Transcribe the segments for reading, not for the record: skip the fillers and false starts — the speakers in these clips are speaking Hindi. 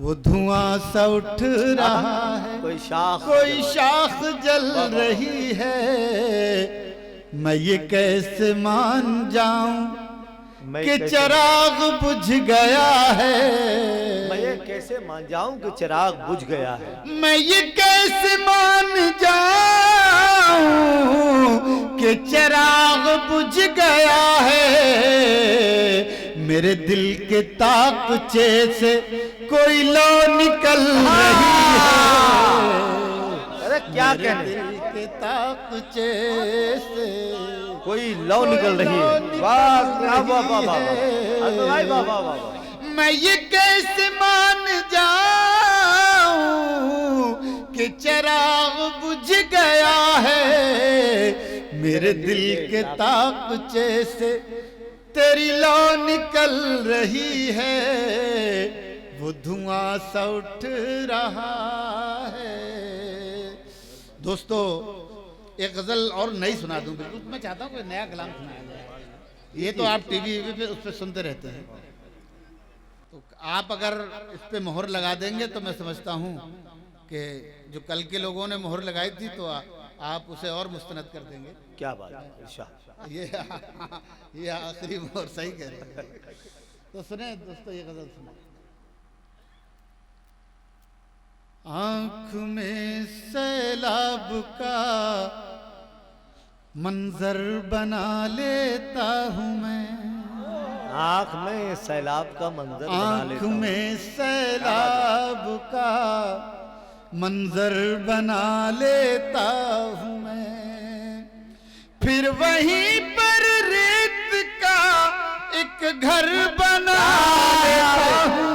वो धुआं सा उठ रहा है, कोई शाख जल रही है। मैं ये कैसे मान जाऊं कि चिराग बुझ गया है। मैं ये कैसे मान जाऊं कि चिराग बुझ गया है। मैं ये कैसे मान जाऊं कि चिराग बुझ गया है। मेरे दिल के ताकचे से कोई लौ निकल रही है। अरे क्या कहने, दिल के ताकचे से कोई लौ निकल रही है। वाह वाह वाह वाह वाह वाह। मैं ये कैसे मान जाऊं कि चिराग बुझ गया है। मेरे दिल के ताकचे से तेरी लौ निकल रही है। वो धुआं सा उठ रहा है। दोस्तों एक गजल और नई सुना दूं, बिल्कुल मैं चाहता हूँ कोई नया कलाम सुनाया जाए। ये तो आप टीवी पे उस पर सुनते रहते हैं, तो आप अगर इस पे मोहर लगा देंगे तो मैं समझता हूँ कि जो कल के लोगों ने मोहर लगाई थी तो आप उसे और मुस्तनद कर देंगे। क्या बात है इरशाद। ये आखिरी मोहर सही कह रहे हैं। तो सुने दोस्तों ये गजल सुने। आँख में सैलाब का मंजर बना लेता हूँ मैं। आँख में सैलाब का मंजर बना लेता हूँ। आँख में सैलाब का मंजर बना लेता हूँ मैं। फिर वहीं पर रेत का एक घर बना लेता हूँ।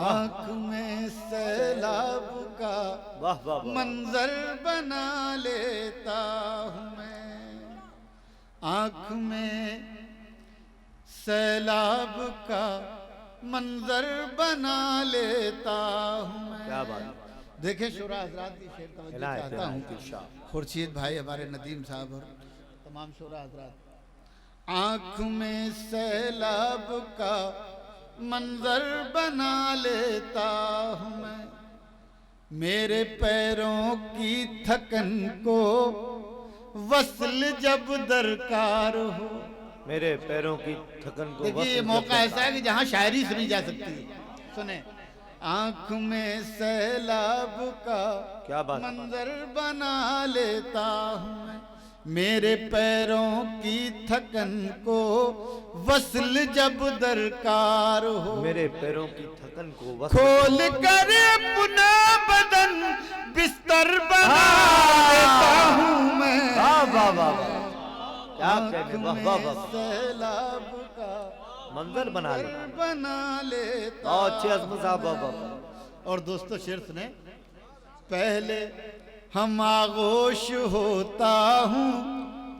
आँख में सैलाब का मंजर बना लेता हूँ मैं। आँख में सैलाब का मंजर बना लेता हूँ मैं। क्या बात। देखे शोरा हजरात की शेर तवज्जो चाहता हूँ। खुर्शीद भाई हमारे नदीम साहब और तमाम शोरा हजरात। आँख में सैलाब का मंजर बना लेता हूँ मैं। मेरे पैरों की थकन को वस्ल जब दरकार हो। मेरे पैरों की थकन को देखिए ये मौका ऐसा है कि जहाँ शायरी सुनी जा सकती है। सुने। आँख में सैलाब का क्या बात मंजर बना लेता हूँ मैं। मेरे पैरों की थकन को वस्ल जब दरकार हो। मेरे पैरों की थकन को खोल कर अपना बदन बिस्तर बना लेता हूँ मैं। वाह वाह क्या सैलाब का मंजर बना लेता। अच्छे अज़म साहब। और दोस्तों शेर सुने। पहले हम आगोश होता हूँ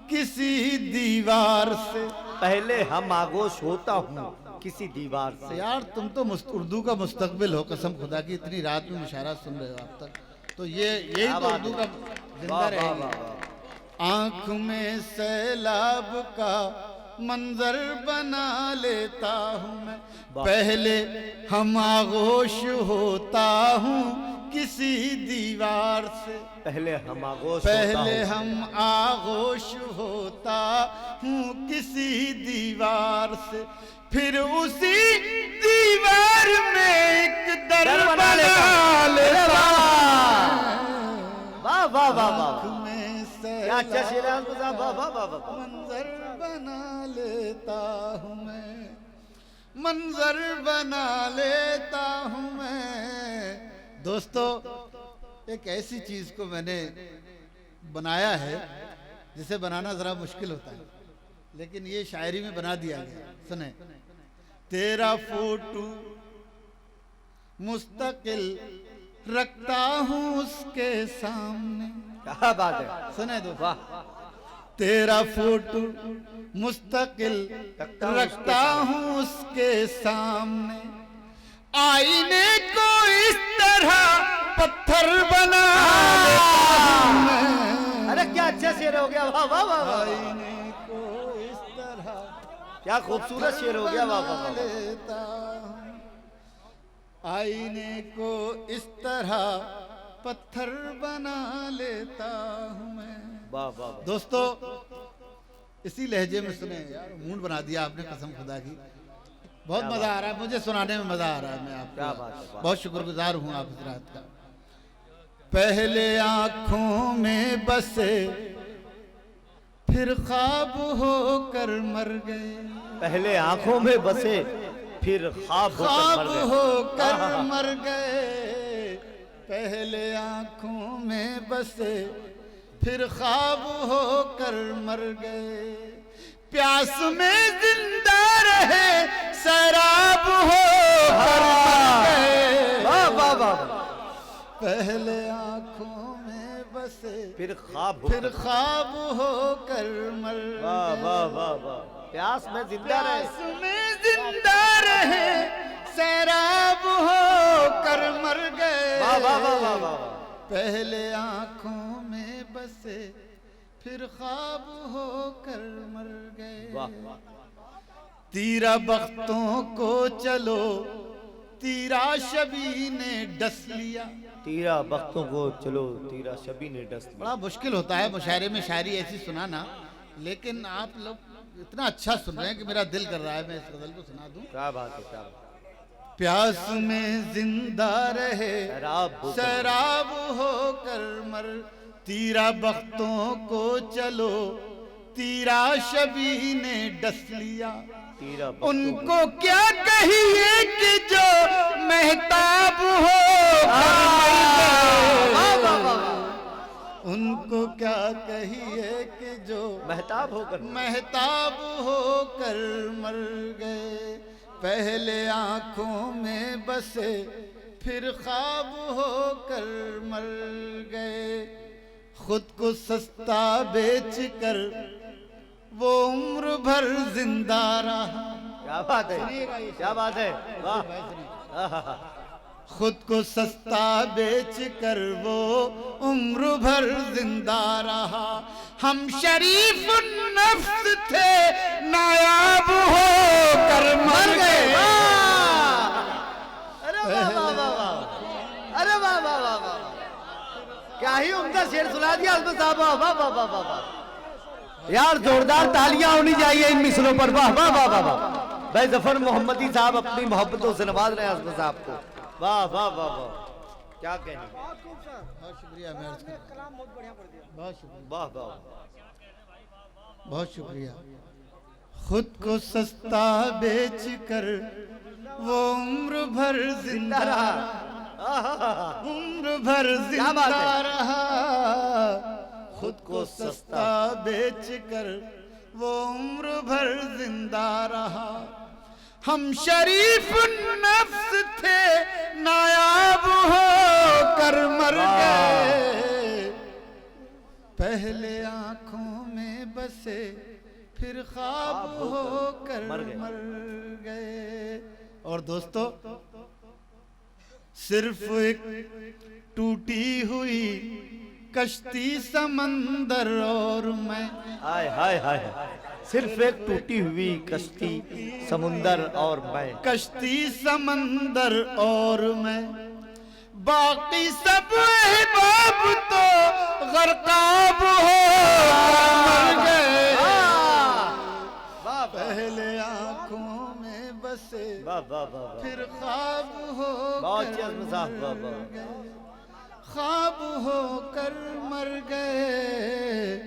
किसी दीवार से। पहले हम आगोश होता हूँ किसी दीवार से। यार तुम तो उर्दू का मुस्तकबिल हो, कसम खुदा की। इतनी रात में मुशायरा सुन रहे हो आप तक, तो यही तो उर्दू का जिंदा रहेगा। आँख में सैलाब का मंजर बना लेता हूँ मैं। पहले हम आगोश होता हूँ किसी दीवार से। पहले हम आगोश होता हूँ किसी दीवार से। फिर उसी दीवार में एक दर बना लेता। वाह वाह वाह क्या अच्छा शेर है मंजर बना लेता हूँ मैं। मंजर बना लेता हूँ मैं। दोस्तों एक ऐसी चीज को मैंने बनाया है जिसे बनाना जरा मुश्किल होता है, लेकिन ये शायरी में बना दिया गया। सुने। तेरा फोटो मुस्तकिल रखता हूँ उसके सामने। क्या बात है। सुने दो। वाह। तेरा फोटो मुस्तकिल रखता हूँ उसके सामने। आईने को इस तरह पत्थर बना लेता हूँ मैं। अरे क्या अच्छा शेर हो गया। वाह वाह वाह। आईने को इस तरह क्या खूबसूरत शेर हो गया। वाह वाह लेता हूँ। आईने को इस तरह पत्थर बना लेता हूँ मैं। वाह वाह वाह। दोस्तों इसी लहजे में सुने यार, मूड बना दिया आपने कसम खुदा की। बहुत मजा आ रहा है मुझे, सुनाने में मजा आ रहा है। मैं क्या बात है, आपका बहुत शुक्रगुजार हूँ आप हजरात का। पहले आंखों में बसे फिर ख्वाब होकर मर गए। पहले आंखों में बसे फिर ख्वाब होकर मर गए। पहले आंखों में बसे फिर ख्वाब होकर मर गए। प्यास में जिंदा रहे शराब होकर मर गए। वाह वाह वाह। पहले आंखों में बसे फिर ख्वाब होकर मर गए। वाह वाह वाह वाह। प्यास में जिंदा रहे, प्यास में जिंदा रहे शराब होकर मर गए। वाह वाह वाह वाह वाह। पहले आंखों में बसे फिर ख्वाब होकर मर गए। वाह। तीरा बख्तों को चलो तीरा शबी ने डस लिया। तीरा बख्तों को चलो तीरा शबी ने डस लिया। बड़ा मुश्किल होता है मुशायरे में शायरी ऐसी सुनाना, लेकिन आप लोग इतना अच्छा सुन रहे हैं कि मेरा दिल कर रहा है मैं इस गजल को सुना दूं। क्या बात है, क्या बात। प्यास में जिंदा रहे शराब होकर मर। तीरा बख्तों को चलो तीरा शबी ने डस लिया। उनको क्या कहिए कि जो महताब हो। उनको क्या कहिए कि जो महताब होकर मर गए। पहले आंखों में बसे फिर ख्वाब होकर मर गए। खुद को सस्ता बेच कर वो उम्र भर जिंदा रहा। क्या बात है, क्या बात है, वाह। खुद को सस्ता बेच कर वो उम्र भर जिंदा रहा। हम शरीफ नफ्स थे नायाब हो कर मर गए। अरे वाह वाह वाह वाह, अरे वाह वाह वाह वाह। क्या ही उम्दा शेर सुना दिया उसमें साहब। वाह वाह वाह वाह वाह यार, जोरदार तालियां होनी चाहिए इन मिसलों पर। वाह वाह वाह वाह वाह। भाई जफर मोहम्मदी साहब अपनी मोहब्बतों से नवाज रहे हैं असद साहब को। वाह वाह वाह वाह, क्या कहने। बहुत शुक्रिया, बहुत शुक्रिया, वाह वाह, बहुत शुक्रिया। खुद को सस्ता बेच कर वो उम्र भर जिंदा रहा। उम्र भर जिंदा रहा। खुद को सस्ता बेच कर वो उम्र भर जिंदा रहा। हम शरीफ नफ्स थे नायाब हो कर मर गए। पहले आंखों में बसे फिर ख्वाब होकर मर गए। और दोस्तों सिर्फ एक टूटी हुई कश्ती समंदर और मैं। हाय हाय हाय, सिर्फ एक टूटी हुई कश्ती समुंदर और मैं। कश्ती समंदर और मैं, बाकी सब अहबाब तो गरकाब हो मर गए। पहले आंखों में बसे फिर ख्वाब हो ख्वाब होकर मर गए।